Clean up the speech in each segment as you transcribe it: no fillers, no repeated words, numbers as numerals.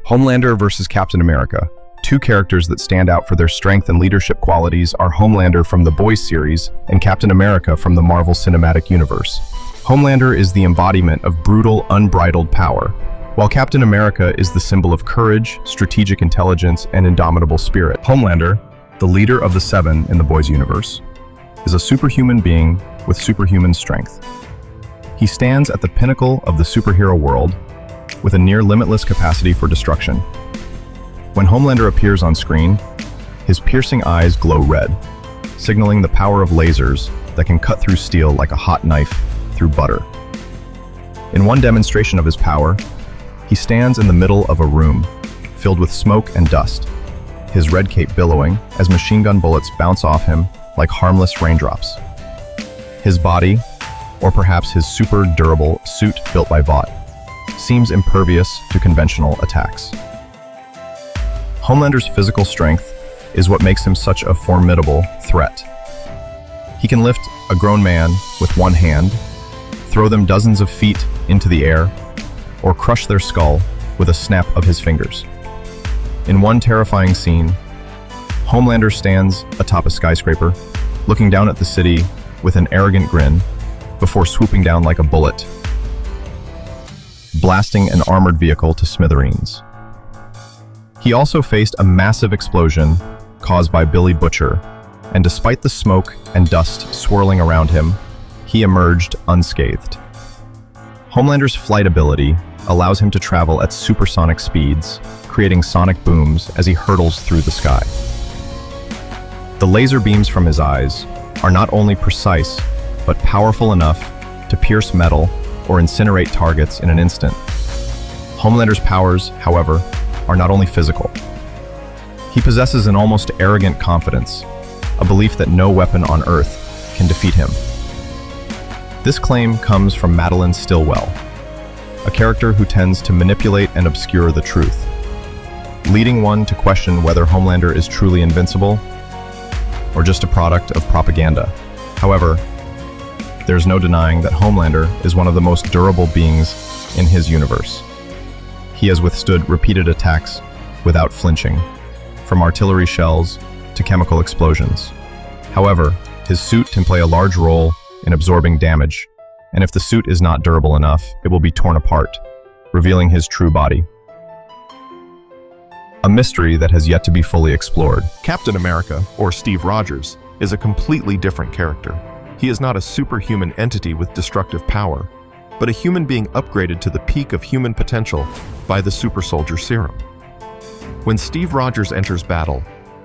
Homelander versus Captain America. Two characters that stand out for their strength and leadership qualities are Homelander from the Boys series and Captain America from the Marvel Cinematic Universe. Homelander is the embodiment of brutal, unbridled power, while Captain America is the symbol of courage, strategic intelligence, and indomitable spirit. Homelander, the leader of the Seven in the Boys universe, is a superhuman being with superhuman strength. He stands at the pinnacle of the superhero world with a near-limitless capacity for destruction. When Homelander appears on screen, his piercing eyes glow red, signaling the power of lasers that can cut through steel like a hot knife through butter. In one demonstration of his power, he stands in the middle of a room filled with smoke and dust, his red cape billowing as machine gun bullets bounce off him like harmless raindrops. His body, or perhaps his super durable suit built by Vought, seems impervious to conventional attacks. Homelander's physical strength is what makes him such a formidable threat. He can lift a grown man with one hand, throw them dozens of feet into the air, or crush their skull with a snap of his fingers. In one terrifying scene, Homelander stands atop a skyscraper, looking down at the city with an arrogant grin, before swooping down like a bullet, blasting an armored vehicle to smithereens. He also faced a massive explosion caused by Billy Butcher, and despite the smoke and dust swirling around him, he emerged unscathed. Homelander's flight ability allows him to travel at supersonic speeds, creating sonic booms as he hurtles through the sky. The laser beams from his eyes are not only precise, but powerful enough to pierce metal or incinerate targets in an instant. Homelander's powers, however, are not only physical. He possesses an almost arrogant confidence, a belief that no weapon on Earth can defeat him. This claim comes from Madeline Stillwell, a character who tends to manipulate and obscure the truth, leading one to question whether Homelander is truly invincible or just a product of propaganda. However, there's no denying that Homelander is one of the most durable beings in his universe. He has withstood repeated attacks without flinching, from artillery shells to chemical explosions. However, his suit can play a large role in absorbing damage, and if the suit is not durable enough, it will be torn apart, revealing his true body. A mystery that has yet to be fully explored. Captain America, or Steve Rogers, is a completely different character. He is not a superhuman entity with destructive power, but a human being upgraded to the peak of human potential by the Super Soldier Serum. When Steve Rogers enters battle,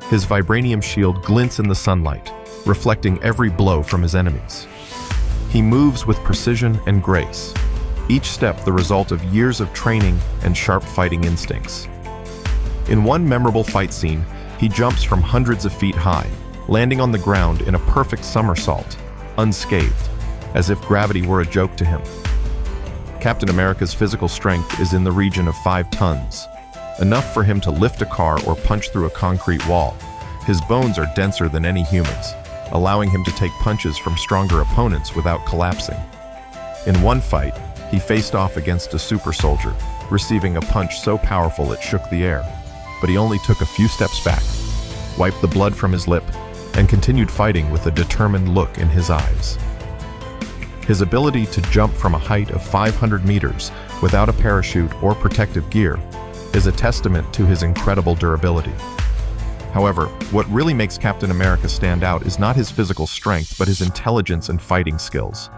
his vibranium shield glints in the sunlight, reflecting every blow from his enemies. He moves with precision and grace, each step the result of years of training and sharp fighting instincts. In one memorable fight scene, he jumps from hundreds of feet high, landing on the ground in a perfect somersault, unscathed, as if gravity were a joke to him. Captain America's physical strength is in the region of 5 tons, enough for him to lift a car or punch through a concrete wall. His bones are denser than any human's, allowing him to take punches from stronger opponents without collapsing. In one fight, he faced off against a super soldier, receiving a punch so powerful it shook the air. But he only took a few steps back, wiped the blood from his lip, and continued fighting with a determined look in his eyes. His ability to jump from a height of 500 meters without a parachute or protective gear is a testament to his incredible durability. However, what really makes Captain America stand out is not his physical strength, but his intelligence and fighting skills.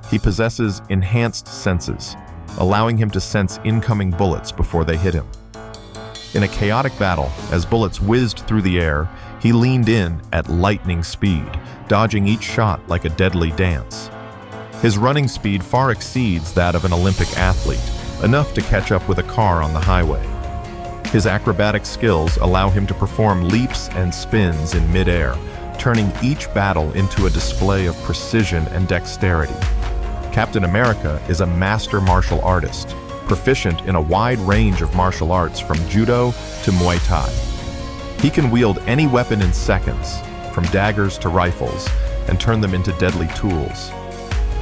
He possesses enhanced senses, allowing him to sense incoming bullets before they hit him. In a chaotic battle, as bullets whizzed through the air, he leaned in at lightning speed, dodging each shot like a deadly dance. His running speed far exceeds that of an Olympic athlete, enough to catch up with a car on the highway. His acrobatic skills allow him to perform leaps and spins in midair, turning each battle into a display of precision and dexterity. Captain America is a master martial artist, proficient in a wide range of martial arts from judo to Muay Thai. He can wield any weapon in seconds, from daggers to rifles, and turn them into deadly tools.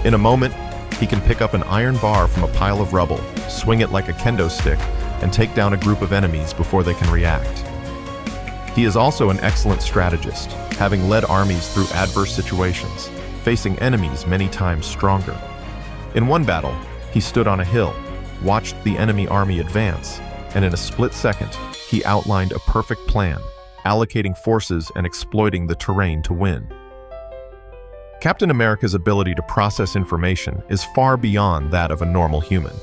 In a moment, he can pick up an iron bar from a pile of rubble, swing it like a kendo stick, and take down a group of enemies before they can react. He is also an excellent strategist, having led armies through adverse situations, facing enemies many times stronger. In one battle, he stood on a hill, watched the enemy army advance, and in a split second, he outlined a perfect plan, allocating forces and exploiting the terrain to win. Captain America's ability to process information is far beyond that of a normal human.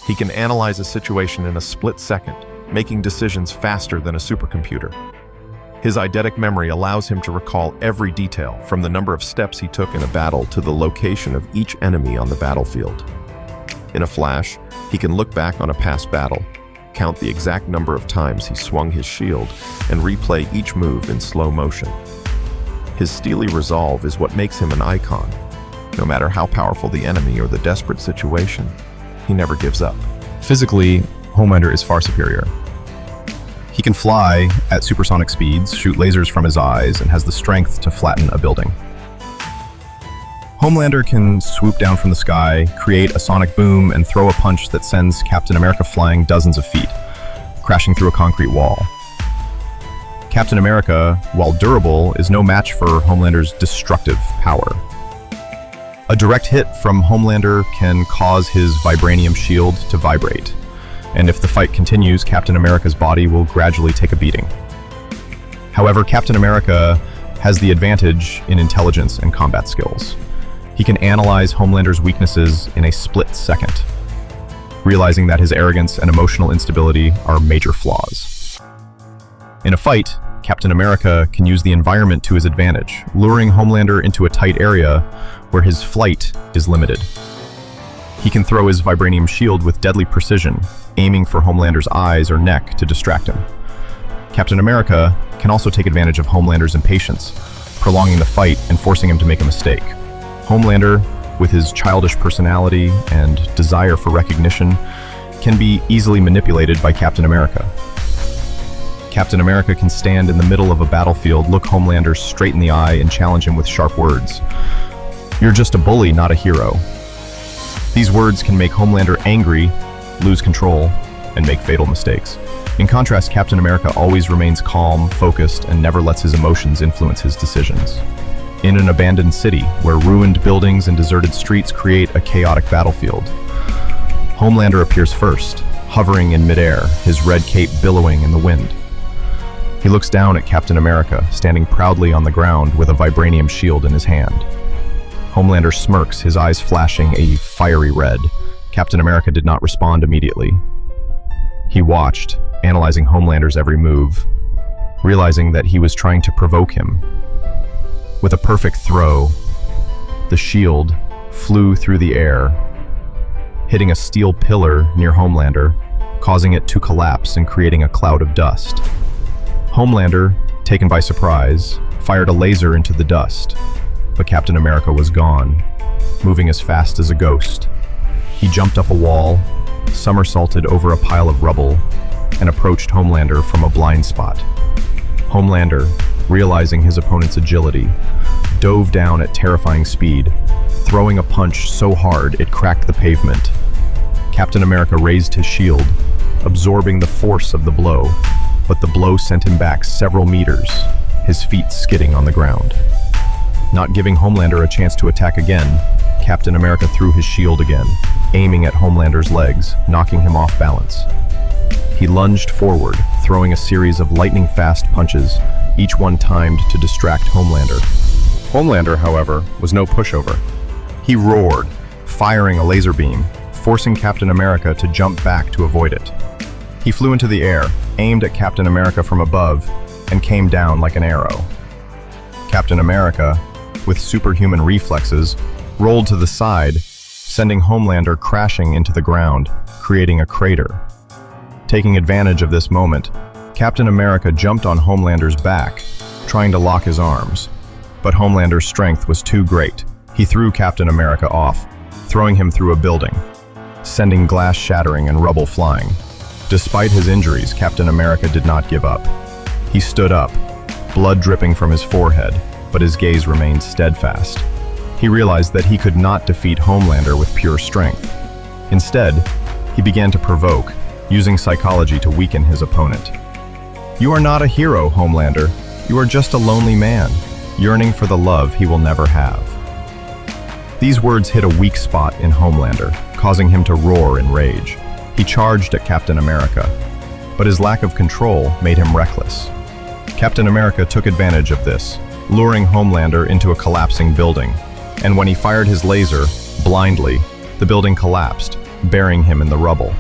He can analyze a situation in a split second, making decisions faster than a supercomputer. His eidetic memory allows him to recall every detail, from the number of steps he took in a battle to the location of each enemy on the battlefield. In a flash, he can look back on a past battle, count the exact number of times he swung his shield, and replay each move in slow motion. His steely resolve is what makes him an icon. No matter how powerful the enemy or the desperate situation, he never gives up. Physically, Homelander is far superior. He can fly at supersonic speeds, shoot lasers from his eyes, and has the strength to flatten a building. Homelander can swoop down from the sky, create a sonic boom, and throw a punch that sends Captain America flying dozens of feet, crashing through a concrete wall. Captain America, while durable, is no match for Homelander's destructive power. A direct hit from Homelander can cause his vibranium shield to vibrate, and if the fight continues, Captain America's body will gradually take a beating. However, Captain America has the advantage in intelligence and combat skills. He can analyze Homelander's weaknesses in a split second, realizing that his arrogance and emotional instability are major flaws. In a fight, Captain America can use the environment to his advantage, luring Homelander into a tight area where his flight is limited. He can throw his vibranium shield with deadly precision, aiming for Homelander's eyes or neck to distract him. Captain America can also take advantage of Homelander's impatience, prolonging the fight and forcing him to make a mistake. Homelander, with his childish personality and desire for recognition, can be easily manipulated by Captain America. Captain America can stand in the middle of a battlefield, look Homelander straight in the eye, and challenge him with sharp words. "You're just a bully, not a hero." These words can make Homelander angry, lose control, and make fatal mistakes. In contrast, Captain America always remains calm, focused, and never lets his emotions influence his decisions. In an abandoned city, where ruined buildings and deserted streets create a chaotic battlefield, Homelander appears first, hovering in midair, his red cape billowing in the wind. He looks down at Captain America, standing proudly on the ground with a vibranium shield in his hand. Homelander smirks, his eyes flashing a fiery red. Captain America did not respond immediately. He watched, analyzing Homelander's every move, realizing that he was trying to provoke him. With a perfect throw, the shield flew through the air, hitting a steel pillar near Homelander, causing it to collapse and creating a cloud of dust. Homelander, taken by surprise, fired a laser into the dust, but Captain America was gone, moving as fast as a ghost. He jumped up a wall, somersaulted over a pile of rubble, and approached Homelander from a blind spot. Homelander, realizing his opponent's agility, dove down at terrifying speed, throwing a punch so hard it cracked the pavement. Captain America raised his shield, absorbing the force of the blow, but the blow sent him back several meters, his feet skidding on the ground. Not giving Homelander a chance to attack again, Captain America threw his shield again, aiming at Homelander's legs, knocking him off balance. He lunged forward, throwing a series of lightning-fast punches, each one timed to distract Homelander. Homelander, however, was no pushover. He roared, firing a laser beam, forcing Captain America to jump back to avoid it. He flew into the air, aimed at Captain America from above, and came down like an arrow. Captain America, with superhuman reflexes, rolled to the side, sending Homelander crashing into the ground, creating a crater. Taking advantage of this moment, Captain America jumped on Homelander's back, trying to lock his arms. But Homelander's strength was too great. He threw Captain America off, throwing him through a building, sending glass shattering and rubble flying. Despite his injuries, Captain America did not give up. He stood up, blood dripping from his forehead, but his gaze remained steadfast. He realized that he could not defeat Homelander with pure strength. Instead, he began to provoke, using psychology to weaken his opponent. "You are not a hero, Homelander. You are just a lonely man, yearning for the love he will never have." These words hit a weak spot in Homelander, causing him to roar in rage. He charged at Captain America, but his lack of control made him reckless. Captain America took advantage of this, luring Homelander into a collapsing building, and when he fired his laser, blindly, the building collapsed, burying him in the rubble.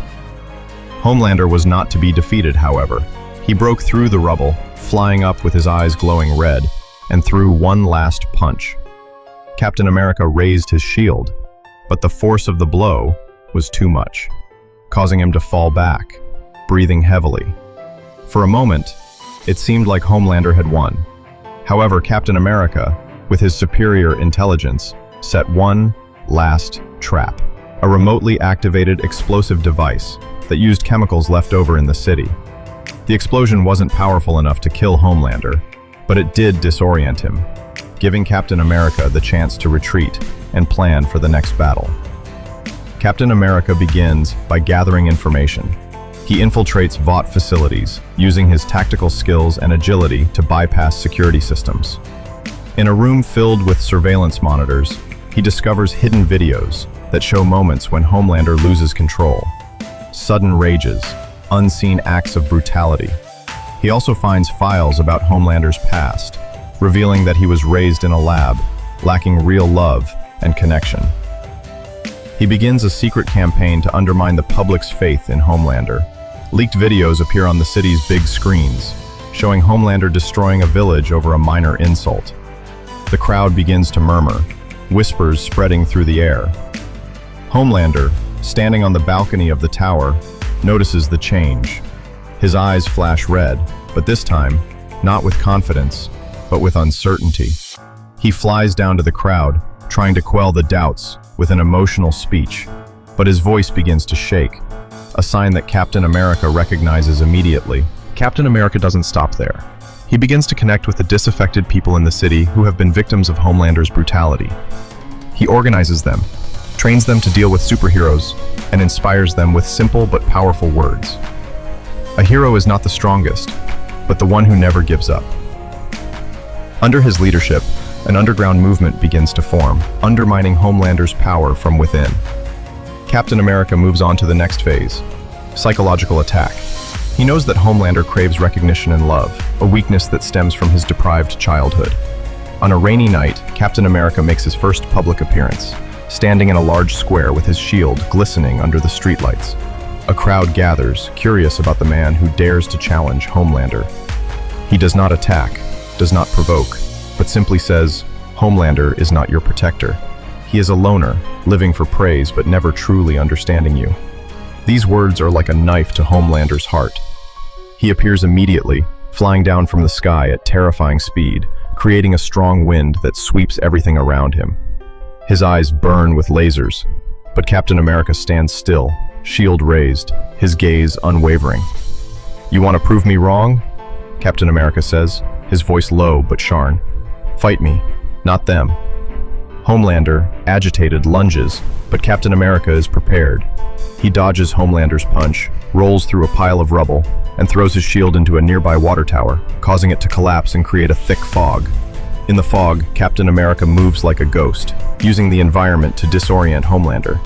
Homelander was not to be defeated, however. He broke through the rubble, flying up with his eyes glowing red, and threw one last punch. Captain America raised his shield, but the force of the blow was too much, causing him to fall back, breathing heavily. For a moment, it seemed like Homelander had won. However, Captain America, with his superior intelligence, set one last trap, a remotely activated explosive device that used chemicals left over in the city. The explosion wasn't powerful enough to kill Homelander, but it did disorient him, giving Captain America the chance to retreat and plan for the next battle. Captain America begins by gathering information. He infiltrates Vought facilities, using his tactical skills and agility to bypass security systems. In a room filled with surveillance monitors, he discovers hidden videos that show moments when Homelander loses control. Sudden rages, unseen acts of brutality. He also finds files about Homelander's past, revealing that he was raised in a lab, lacking real love and connection. He begins a secret campaign to undermine the public's faith in Homelander. Leaked videos appear on the city's big screens, showing Homelander destroying a village over a minor insult. The crowd begins to murmur, whispers spreading through the air. Homelander, standing on the balcony of the tower, notices the change. His eyes flash red, but this time, not with confidence, but with uncertainty. He flies down to the crowd, trying to quell the doubts with an emotional speech, but his voice begins to shake, a sign that Captain America recognizes immediately. Captain America doesn't stop there. He begins to connect with the disaffected people in the city who have been victims of Homelander's brutality. He organizes them, trains them to deal with superheroes, and inspires them with simple but powerful words. A hero is not the strongest, but the one who never gives up. Under his leadership, an underground movement begins to form, undermining Homelander's power from within. Captain America moves on to the next phase, psychological attack. He knows that Homelander craves recognition and love, a weakness that stems from his deprived childhood. On a rainy night, Captain America makes his first public appearance, standing in a large square with his shield glistening under the streetlights. A crowd gathers, curious about the man who dares to challenge Homelander. He does not attack, does not provoke, but simply says, "Homelander is not your protector. He is a loner, living for praise but never truly understanding you." These words are like a knife to Homelander's heart. He appears immediately, flying down from the sky at terrifying speed, creating a strong wind that sweeps everything around him. His eyes burn with lasers, but Captain America stands still, shield raised, his gaze unwavering. "You want to prove me wrong?" Captain America says, his voice low but sharp. "Fight me, not them." Homelander, agitated, lunges, but Captain America is prepared. He dodges Homelander's punch, rolls through a pile of rubble, and throws his shield into a nearby water tower, causing it to collapse and create a thick fog. In the fog, Captain America moves like a ghost, using the environment to disorient Homelander.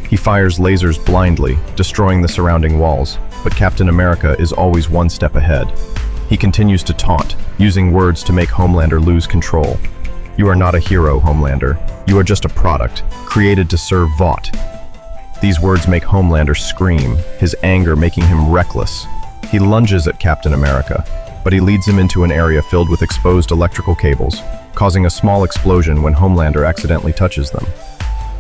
He fires lasers blindly, destroying the surrounding walls, but Captain America is always one step ahead. He continues to taunt, using words to make Homelander lose control. "You are not a hero, Homelander. You are just a product, created to serve Vought." These words make Homelander scream, his anger making him reckless. He lunges at Captain America, but he leads him into an area filled with exposed electrical cables, causing a small explosion when Homelander accidentally touches them.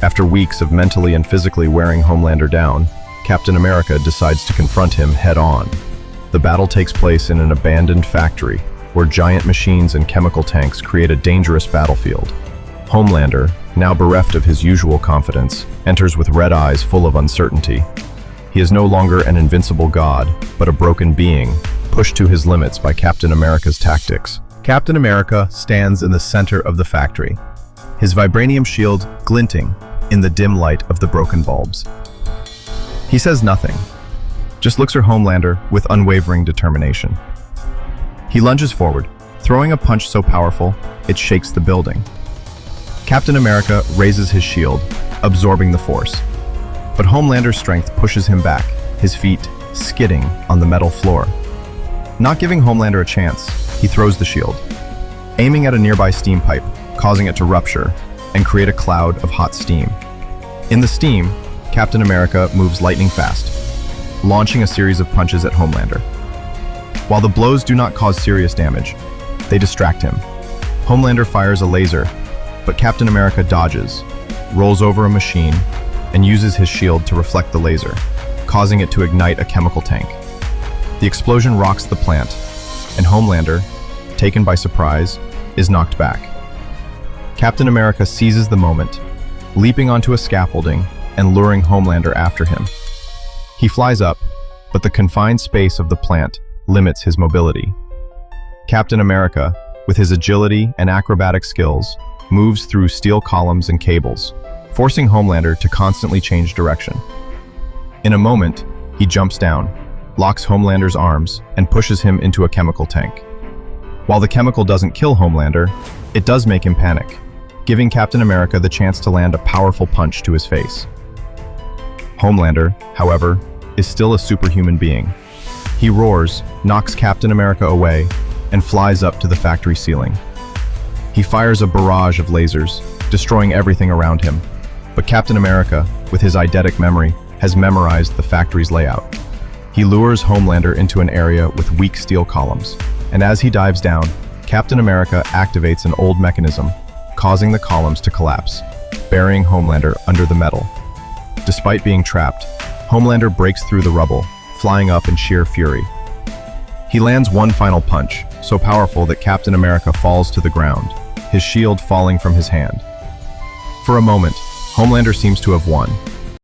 After weeks of mentally and physically wearing Homelander down, Captain America decides to confront him head-on. The battle takes place in an abandoned factory, where giant machines and chemical tanks create a dangerous battlefield. Homelander, now bereft of his usual confidence, enters with red eyes full of uncertainty. He is no longer an invincible god, but a broken being, pushed to his limits by Captain America's tactics. Captain America stands in the center of the factory, his vibranium shield glinting in the dim light of the broken bulbs. He says nothing, just looks at Homelander with unwavering determination. He lunges forward, throwing a punch so powerful, it shakes the building. Captain America raises his shield, absorbing the force. But Homelander's strength pushes him back, his feet skidding on the metal floor. Not giving Homelander a chance, he throws the shield, aiming at a nearby steam pipe, causing it to rupture and create a cloud of hot steam. In the steam, Captain America moves lightning fast, launching a series of punches at Homelander. While the blows do not cause serious damage, they distract him. Homelander fires a laser, but Captain America dodges, rolls over a machine, and uses his shield to reflect the laser, causing it to ignite a chemical tank. The explosion rocks the plant, and Homelander, taken by surprise, is knocked back. Captain America seizes the moment, leaping onto a scaffolding and luring Homelander after him. He flies up, but the confined space of the plant limits his mobility. Captain America, with his agility and acrobatic skills, moves through steel columns and cables, forcing Homelander to constantly change direction. In a moment, he jumps down, locks Homelander's arms, and pushes him into a chemical tank. While the chemical doesn't kill Homelander, it does make him panic, giving Captain America the chance to land a powerful punch to his face. Homelander, however, is still a superhuman being. He roars, knocks Captain America away, and flies up to the factory ceiling. He fires a barrage of lasers, destroying everything around him. But Captain America, with his eidetic memory, has memorized the factory's layout. He lures Homelander into an area with weak steel columns, and as he dives down, Captain America activates an old mechanism, causing the columns to collapse, burying Homelander under the metal. Despite being trapped, Homelander breaks through the rubble, flying up in sheer fury. He lands one final punch, so powerful that Captain America falls to the ground, his shield falling from his hand. For a moment, Homelander seems to have won,